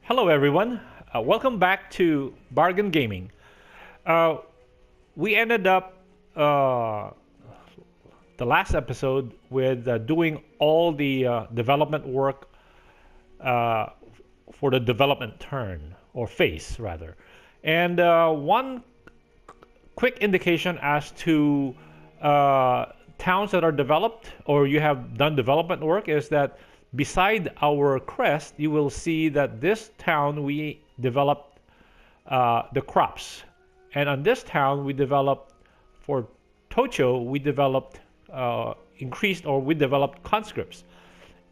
Hello, everyone. Welcome back to Bargain Gaming. Uh, we ended up the last episode with doing all the development work uh, for the development turn, or phase, rather. And one quick indication as to towns that are developed or you have done development work is that beside our crest, you will see that this town we developed the crops. And on this town, we developed for Tocho, we developed increased or we developed conscripts.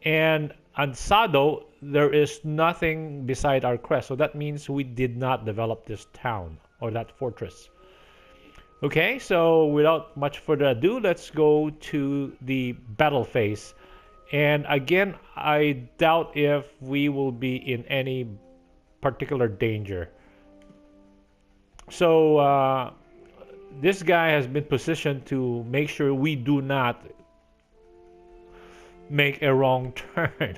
And on Sado, there is nothing beside our crest. So that means we did not develop this town or that fortress. Okay, so without much further ado, let's go to the battle phase. And again, I doubt if we will be in any particular danger. So this guy has been positioned to make sure we do not make a wrong turn.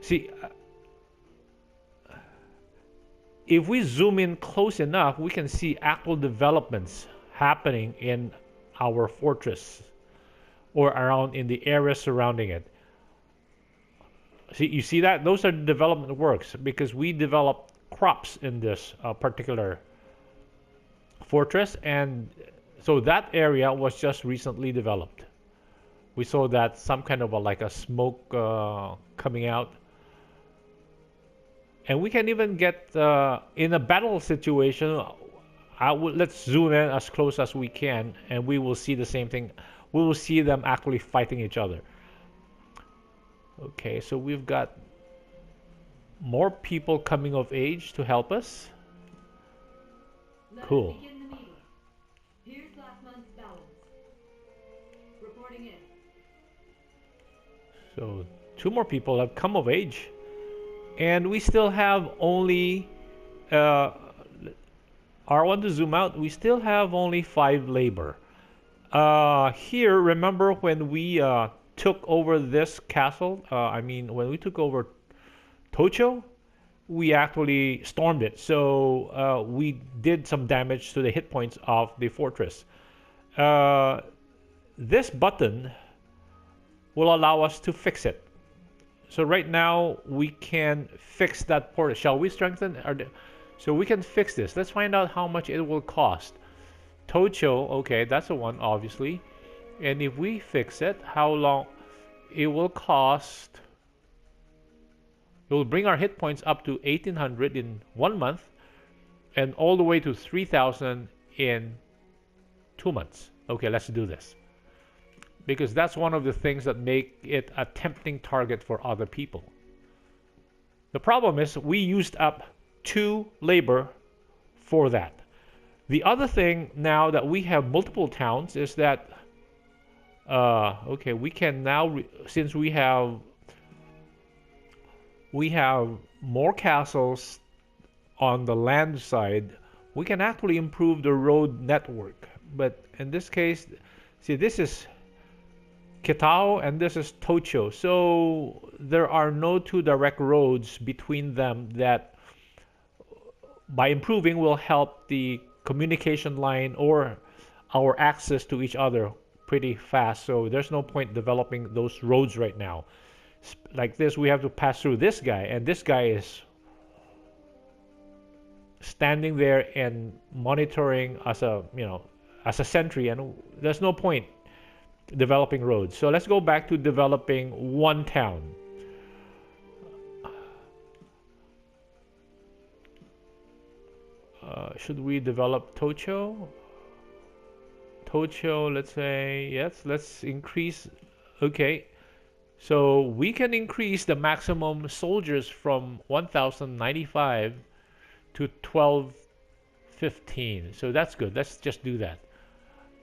See, if we zoom in close enough, we can see actual developments happening in our fortress or around in the area surrounding it. See, you see that? Those are the development works because we developed crops in this particular fortress, and so that area was just recently developed. We saw that some kind of like a smoke coming out. And we can even get in a battle situation. Let's zoom in as close as we can, and we will see the same thing. We will see them actually fighting each other. Okay, so we've got more people coming of age to help us. Cool. Here's last month's balance. Reporting in. So two more people have come of age. And we still have only, R1 to zoom out, we still have only 5 labor. Here, remember when we took over this castle, when we took over Tocho, we actually stormed it. So we did some damage to the hit points of the fortress. This button will allow us to fix it. So right now we can fix that port. Shall we strengthen? So we can fix this. Let's find out how much it will cost. Tocho, okay, that's the one, obviously. And if we fix it, how long it will cost? It will bring our hit points up to 1800 in 1 month, and all the way to 3000 in 2 months. Okay, let's do this. Because that's one of the things that make it a tempting target for other people. The problem is we used up 2 labor for that. The other thing now that we have multiple towns is that okay, we can now since we have more castles on the land side, we can actually improve the road network. But in this case, see, this is Kitao and this is Tocho, so there are no 2 direct roads between them that by improving will help the communication line or our access to each other pretty fast. So there's no point developing those roads right now. Like this, we have to pass through this guy, and this guy is standing there and monitoring as a as a sentry, and there's no point developing roads. So let's go back to developing one town. Should we develop Tocho? Tocho, let's say, yes, let's increase. Okay, so we can increase the maximum soldiers from 1095 to 1215. So that's good. Let's just do that.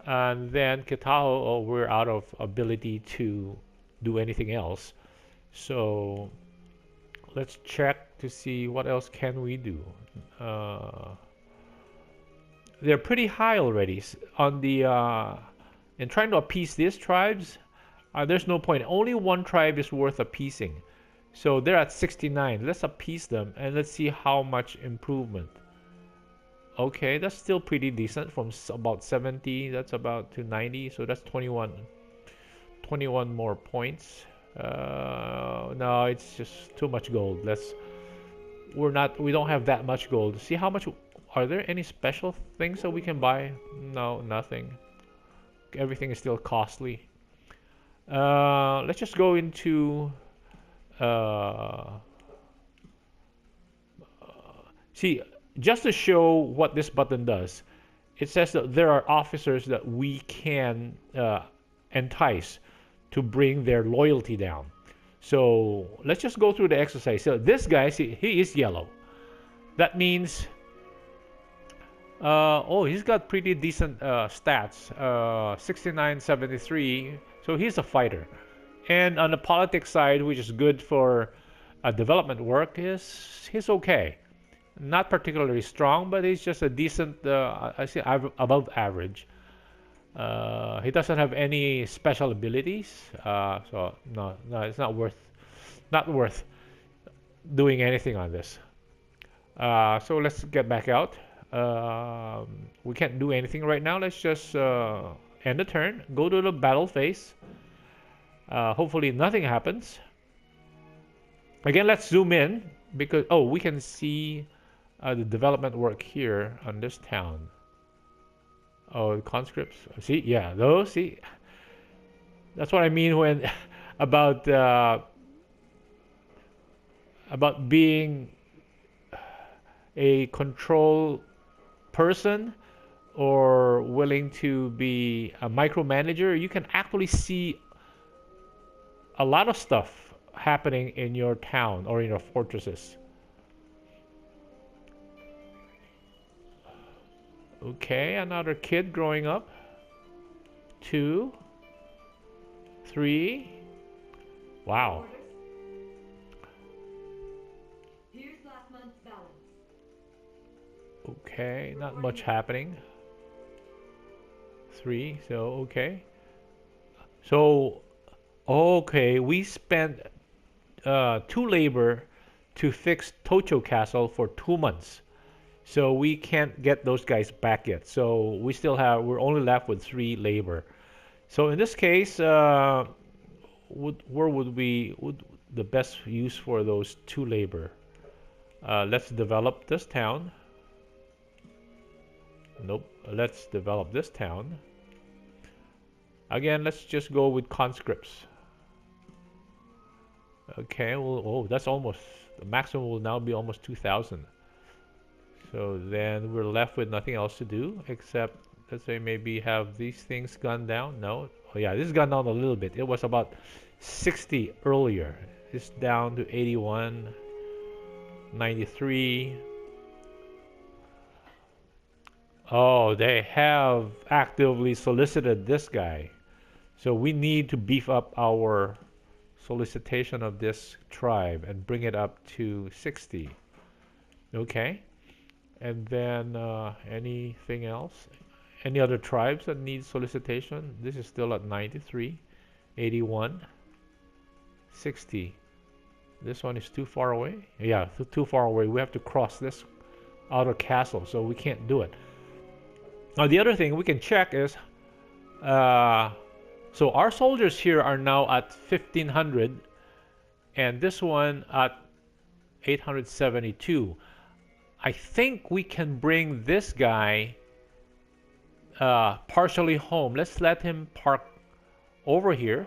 And then Kitao, we're out of ability to do anything else. So let's check to see what else can we do. They're pretty high already on the in trying to appease these tribes. There's no point. Only one tribe is worth appeasing. So they're at 69. Let's appease them and let's see how much improvement. Okay, that's still pretty decent from about 70. That's about to 90. So that's 21 more points. No, it's just too much gold. We don't have that much gold. See how much, are there any special things that we can buy? No, nothing. Everything is still costly. Let's just go into, uh, see, just to show what this button does, it says that there are officers that we can entice to bring their loyalty down. So let's just go through the exercise. So this guy, see, he is yellow. That means, oh, he's got pretty decent stats, 69, 73. So he's a fighter. And on the politics side, which is good for development work, he's okay. Not particularly strong, but he's just a decent, I see, above average. He doesn't have any special abilities, so no, it's not worth doing anything on this. So let's get back out. We can't do anything right now. Let's just end the turn. Go to the battle phase. Hopefully nothing happens. Again, let's zoom in because we can see the development work here on this town. Oh, the conscripts. See, yeah, those. See, that's what I mean when about being a control person or willing to be a micromanager. You can actually see a lot of stuff happening in your town or in your fortresses. Okay, another kid growing up. 2, 3. Wow. Here's last month's balance. Okay, not much happening. 3, so okay. So, okay, we spent 2 labor to fix Tocho Castle for 2 months. So we can't get those guys back yet. So we're only left with 3 labor. So in this case, where would the best use for those 2 labor? Let's develop this town. Nope. Let's develop this town. Again, let's just go with conscripts. Okay. Well, oh, that's almost the maximum will now be almost 2,000. So then we're left with nothing else to do except, let's say, maybe have these things gone down. No. Oh yeah, this has gone down a little bit. It was about 60 earlier. It's down to 81, 93. Oh, they have actively solicited this guy. So we need to beef up our solicitation of this tribe and bring it up to 60. Okay. And then anything else? Any other tribes that need solicitation? This is still at 93, 81, 60. This one is too far away. Yeah, too far away. We have to cross this outer castle, so we can't do it. Now the other thing we can check is, so our soldiers here are now at 1500, and this one at 872. I think we can bring this guy partially home. Let's let him park over here.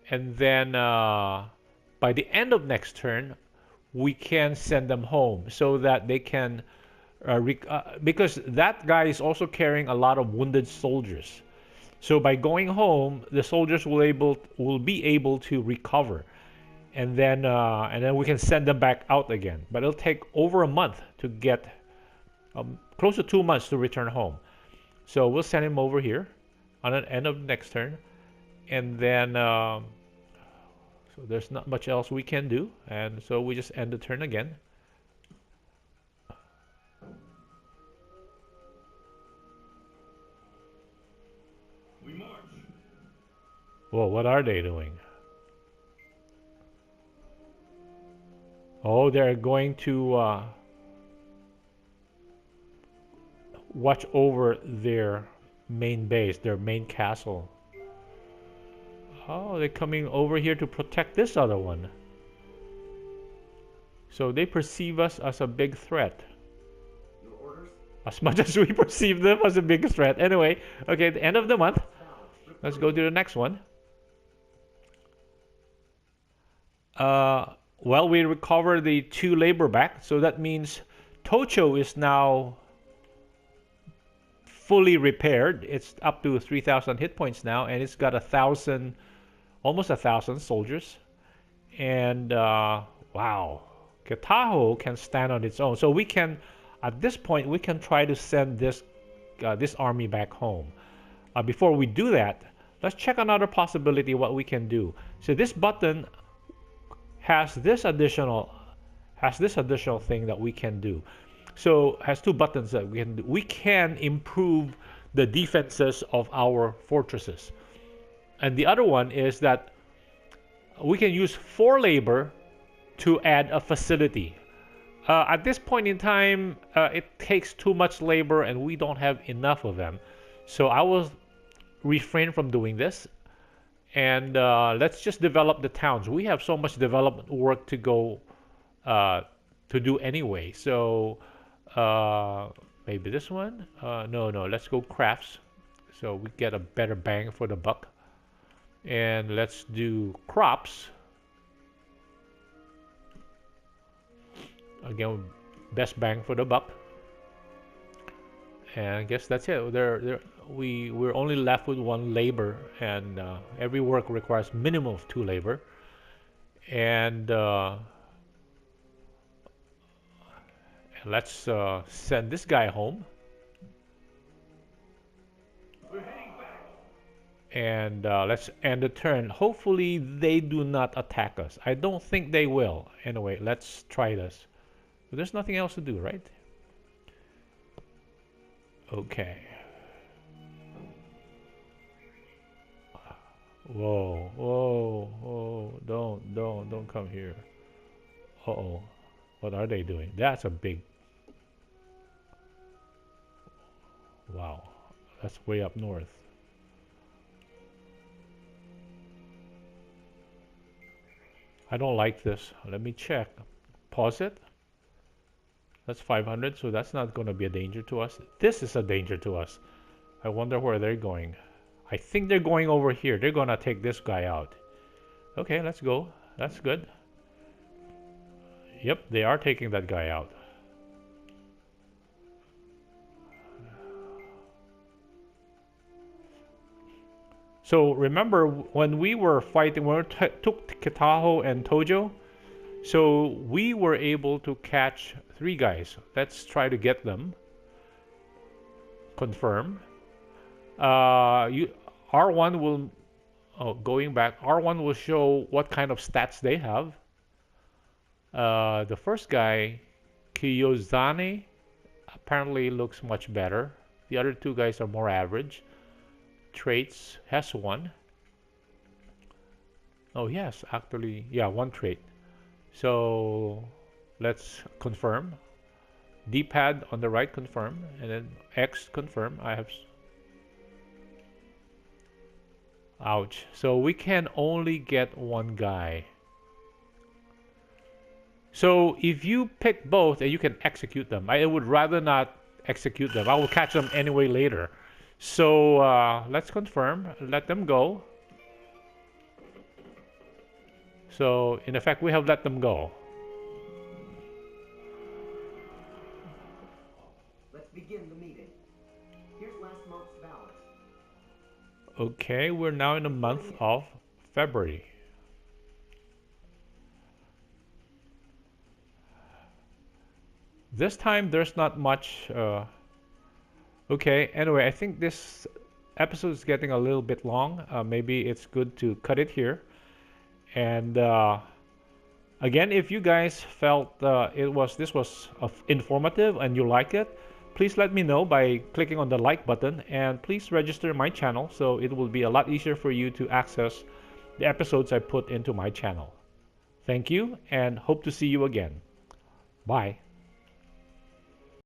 And then by the end of next turn, we can send them home so that they can, because that guy is also carrying a lot of wounded soldiers. So by going home, the soldiers will be able to recover. And then we can send them back out again. But it'll take over a month to get, close to 2 months to return home. So we'll send him over here on the end of next turn, and then so there's not much else we can do, and so we just end the turn again. We march. Whoa, what are they doing? Oh, they're going to watch over their main base, their main castle. Oh, they're coming over here to protect this other one. So they perceive us as a big threat. Your orders? As much as we perceive them as a big threat. Anyway, okay, at the end of the month, let's go to the next one. Well, we recover the 2 labor back, so that means Tocho is now fully repaired. It's up to 3,000 hit points now, and it's got 1,000, almost 1,000 soldiers. And wow, Kataho can stand on its own. So we can, at this point, we can try to send this this army back home. Before we do that, let's check another possibility what we can do. So this button has this additional thing that we can do. So has 2 buttons that we can do. We can improve the defenses of our fortresses. And the other one is that we can use 4 labor to add a facility. At this point in time, it takes too much labor and we don't have enough of them. So I will refrain from doing this. And let's just develop the towns. We have so much development work to go to do anyway. So maybe this one? No, let's go crafts. So we get a better bang for the buck. And let's do crops. Again, best bang for the buck. And I guess that's it. We're only left with 1 labor, and every work requires minimum of 2 labor. And let's send this guy home. We're heading back. And let's end the turn. Hopefully they do not attack us. I don't think they will. Anyway, let's try this. But there's nothing else to do, right? Okay. Whoa, don't come here. Uh-oh. What are they doing? That's a big... Wow. That's way up north. I don't like this. Let me check. Pause it. That's 500, so that's not going to be a danger to us. This is a danger to us. I wonder where they're going. I think they're going over here. They're going to take this guy out. Okay, let's go. That's good. Yep, they are taking that guy out. So remember when we were fighting, when we took Kitaho and Tojo, so we were able to catch 3 guys. Let's try to get them. Confirm. R1 will, going back, R1 will show what kind of stats they have. The first guy, Kiyozane, apparently looks much better. The other 2 guys are more average. Traits has 1. Oh yes, actually, yeah, 1 trait. So let's confirm. D-pad on the right, confirm, and then X, confirm. I have... Ouch. So we can only get 1 guy. So if you pick both and you can execute them, I would rather not execute them. I will catch them anyway later. So let's confirm, let them go. So in effect, we have let them go. Let's begin the meeting. Here's last month's balance. Okay, we're now in the month of February. This time there's not much. Okay, anyway, I think this episode is getting a little bit long. Maybe it's good to cut it here. And again, if you guys felt this was informative and you like it, please let me know by clicking on the like button, and please register my channel so it will be a lot easier for you to access the episodes I put into my channel. Thank you and hope to see you again. Bye.